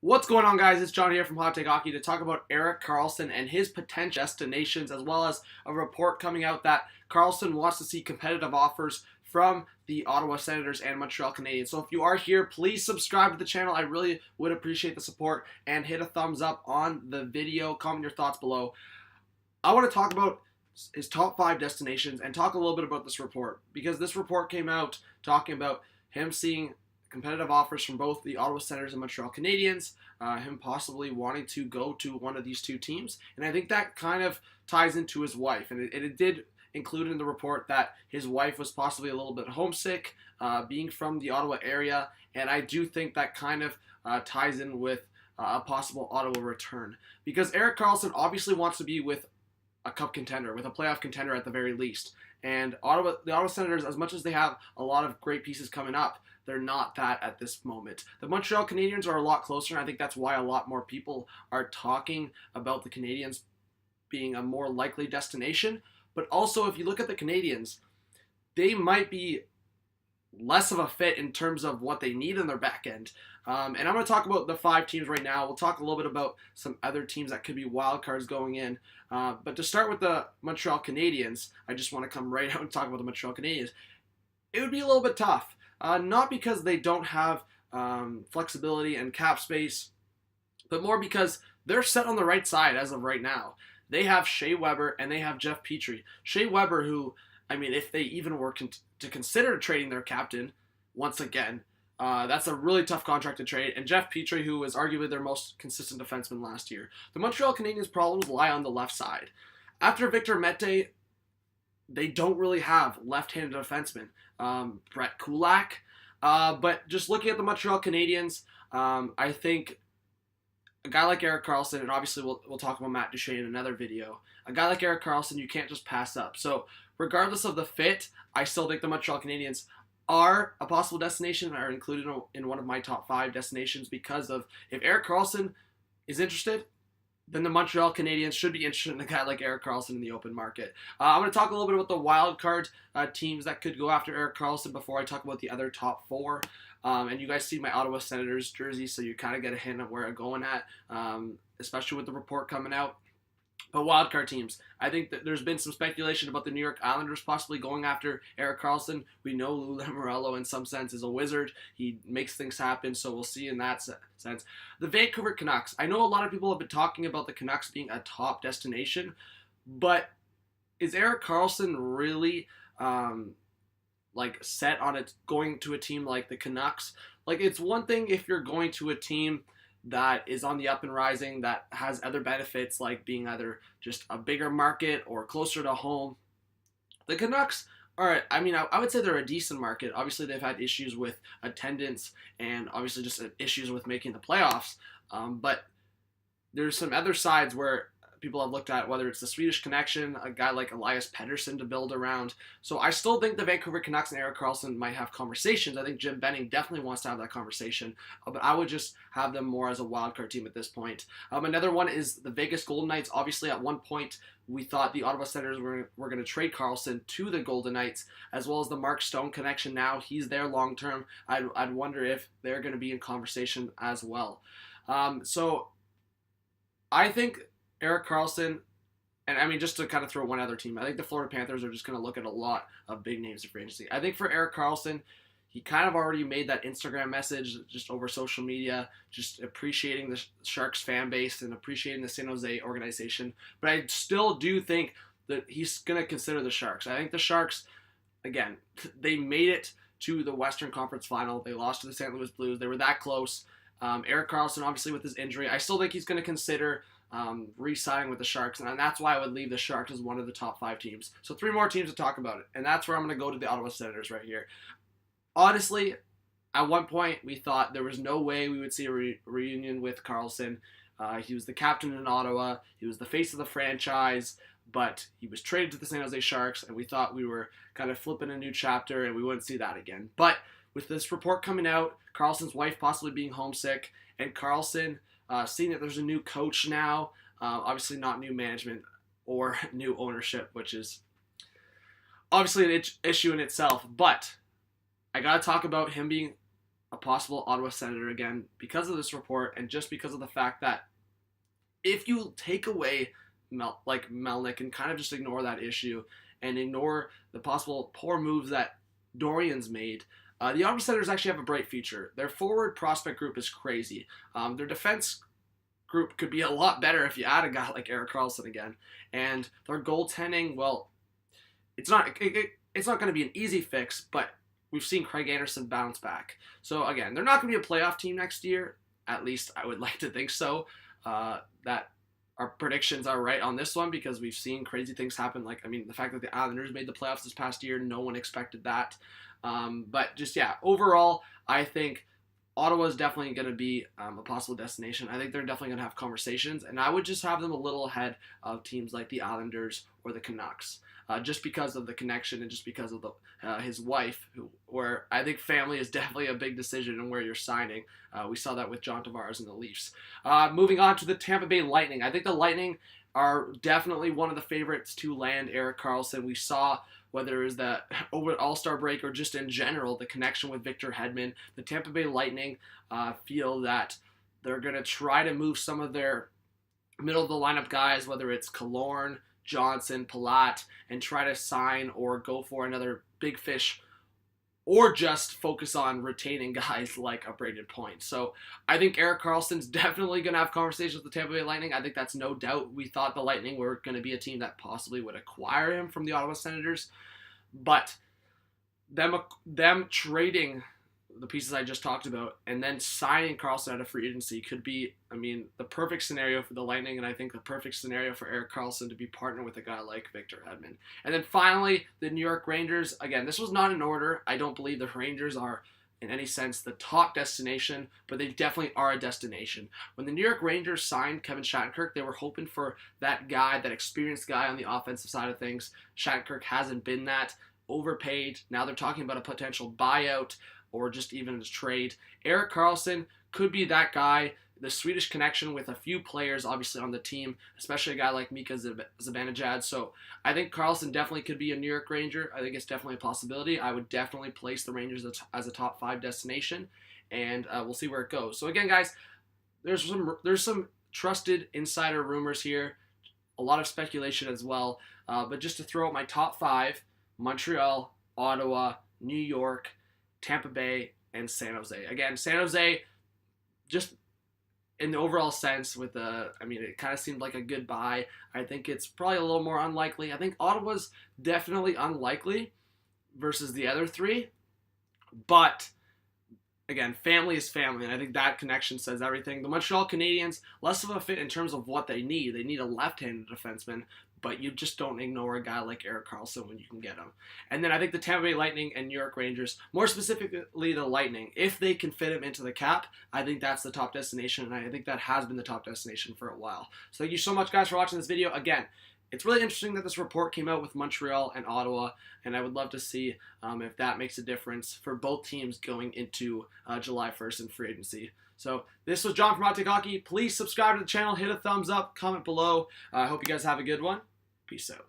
What's going on, guys? It's John here from Hot Take Hockey to talk about Erik Karlsson and his potential destinations, as well as a report coming out that Karlsson wants to see competitive offers from the Ottawa Senators and Montreal Canadiens. So if you are here, please subscribe to the channel. I really would appreciate the support, and hit a thumbs up on the video. Comment your thoughts below. I want to talk about his top 5 destinations and talk a little bit about this report, because this report came out talking about him seeing competitive offers from both the Ottawa Senators and Montreal Canadiens, him possibly wanting to go to one of these two teams. And I think that kind of ties into his wife. And it did include in the report that his wife was possibly a little bit homesick, being from the Ottawa area. And I do think that kind of ties in with a possible Ottawa return. Because Erik Karlsson obviously wants to be with a cup contender, with a playoff contender at the very least. And the Ottawa Senators, as much as they have a lot of great pieces coming up, they're not that at this moment. The Montreal Canadiens are a lot closer, and I think that's why a lot more people are talking about the Canadiens being a more likely destination. But also, if you look at the Canadiens, they might be less of a fit in terms of what they need in their back end. And I'm going to talk about the 5 teams right now. We'll talk a little bit about some other teams that could be wild cards going in. But to start with the Montreal Canadiens, I just want to come right out and talk about the Montreal Canadiens. It would be a little bit tough. Not because they don't have flexibility and cap space, but more because they're set on the right side as of right now. They have Shea Weber and they have Jeff Petrie. Shea Weber, who, I mean, if they even were to consider trading their captain, once again, that's a really tough contract to trade. And Jeff Petrie, who was arguably their most consistent defenseman last year. The Montreal Canadiens' problems lie on the left side. After Victor Mete, they don't really have left-handed defensemen. Brett Kulak. But just looking at the Montreal Canadiens, I think a guy like Erik Karlsson, and obviously we'll talk about Matt Duchene in another video, a guy like Erik Karlsson you can't just pass up. So regardless of the fit, I still think the Montreal Canadiens are a possible destination and are included in one of my top 5 destinations, because of, if Erik Karlsson is interested, then the Montreal Canadiens should be interested in a guy like Erik Karlsson in the open market. I'm going to talk a little bit about the wild card teams that could go after Erik Karlsson before I talk about the other top 4. And you guys see my Ottawa Senators jersey, so you kind of get a hint of where I'm going at, especially with the report coming out. But wildcard teams, I think that there's been some speculation about the New York Islanders possibly going after Erik Karlsson. We know Lou Lamoriello in some sense is a wizard. He makes things happen, so we'll see in that sense. The Vancouver Canucks. I know a lot of people have been talking about the Canucks being a top destination, but is Erik Karlsson really set on it going to a team like the Canucks? Like, it's one thing if you're going to a team that is on the up and rising, that has other benefits like being either just a bigger market or closer to home. The Canucks are, I would say they're a decent market. Obviously, they've had issues with attendance and obviously just issues with making the playoffs. But there's some other sides where people have looked at, whether it's the Swedish connection, a guy like Elias Pettersson to build around. So I still think the Vancouver Canucks and Erik Karlsson might have conversations. I think Jim Benning definitely wants to have that conversation, but I would just have them more as a wildcard team at this point. Another one is the Vegas Golden Knights. Obviously, at one point, we thought the Ottawa Senators were going to trade Karlsson to the Golden Knights, as well as the Mark Stone connection now. He's there long term. I'd wonder if they're going to be in conversation as well. So I think Erik Karlsson, and just to kind of throw one other team, I think the Florida Panthers are just going to look at a lot of big names in free agency. I think for Erik Karlsson, he kind of already made that Instagram message just over social media, just appreciating the Sharks fan base and appreciating the San Jose organization. But I still do think that he's going to consider the Sharks. I think the Sharks, again, they made it to the Western Conference Final. They lost to the St. Louis Blues. They were that close. Erik Karlsson, obviously with his injury, I still think he's going to consider re-signing with the Sharks, and that's why I would leave the Sharks as one of the top 5 teams. So 3 more teams to talk about it, and that's where I'm going to go to the Ottawa Senators right here. Honestly, at one point we thought there was no way we would see a reunion with Karlsson. He was the captain in Ottawa, he was the face of the franchise, but he was traded to the San Jose Sharks, and we thought we were kind of flipping a new chapter and we wouldn't see that again. But with this report coming out, Karlsson's wife possibly being homesick, and Karlsson seeing that there's a new coach now, obviously not new management or new ownership, which is obviously an issue in itself, but I got to talk about him being a possible Ottawa Senator again because of this report and just because of the fact that if you take away Melnyk and kind of just ignore that issue and ignore the possible poor moves that Dorian's made, the Ottawa Senators actually have a bright future. Their forward prospect group is crazy. Their defense group could be a lot better if you add a guy like Erik Karlsson again. And their goaltending, well, it's not going to be an easy fix, but we've seen Craig Anderson bounce back. So again, they're not going to be a playoff team next year. At least I would like to think so. That our predictions are right on this one because we've seen crazy things happen. The fact that the Islanders made the playoffs this past year, no one expected that. But just, yeah, overall, I think Ottawa is definitely going to be a possible destination. I think they're definitely going to have conversations, and I would just have them a little ahead of teams like the Islanders or the Canucks, just because of the connection and just because of his wife, where I think family is definitely a big decision in where you're signing. We saw that with John Tavares and the Leafs. Moving on to the Tampa Bay Lightning. I think the Lightning are definitely one of the favorites to land Erik Karlsson. We saw, whether it was the over All-Star break or just in general, the connection with Victor Hedman. The Tampa Bay Lightning feel that they're going to try to move some of their middle-of-the-lineup guys, whether it's Killorn, Johnson, Palat, and try to sign or go for another big fish, or just focus on retaining guys like a Braden Point. So I think Erik Karlsson's definitely going to have conversations with the Tampa Bay Lightning. I think that's no doubt. We thought the Lightning were going to be a team that possibly would acquire him from the Ottawa Senators, but them trading the pieces I just talked about and then signing Karlsson out of free agency could be, the perfect scenario for the Lightning, and I think the perfect scenario for Erik Karlsson to be partnered with a guy like Victor Hedman. And then finally, the New York Rangers. Again, this was not in order. I don't believe the Rangers are in any sense the top destination, but they definitely are a destination. When the New York Rangers signed Kevin Shattenkirk, they were hoping for that guy, that experienced guy on the offensive side of things. Shattenkirk hasn't been that. Overpaid. Now they're talking about a potential buyout or just even a trade. Erik Karlsson could be that guy. The Swedish connection with a few players obviously on the team, especially a guy like Mika Zibanejad. So I think Karlsson definitely could be a New York Ranger. I think it's definitely a possibility. I would definitely place the Rangers as a top 5 destination, and we'll see where it goes. So again, guys, there's some trusted insider rumors here, a lot of speculation as well. But just to throw out my top 5, Montreal, Ottawa, New York, Tampa Bay, and San Jose. Again, San Jose, just in the overall sense, it kind of seemed like a good buy. I think it's probably a little more unlikely. I think Ottawa's definitely unlikely versus the other 3. But, again, family is family, and I think that connection says everything. The Montreal Canadiens, less of a fit in terms of what they need. They need a left-handed defenseman, but you just don't ignore a guy like Erik Karlsson when you can get him. And then I think the Tampa Bay Lightning and New York Rangers, more specifically the Lightning, if they can fit him into the cap, I think that's the top destination, and I think that has been the top destination for a while. So thank you so much, guys, for watching this video. Again, it's really interesting that this report came out with Montreal and Ottawa, and I would love to see if that makes a difference for both teams going into July 1st in free agency. So this was John from Hot Take Hockey. Please subscribe to the channel, hit a thumbs up, comment below. I hope you guys have a good one. Peace out.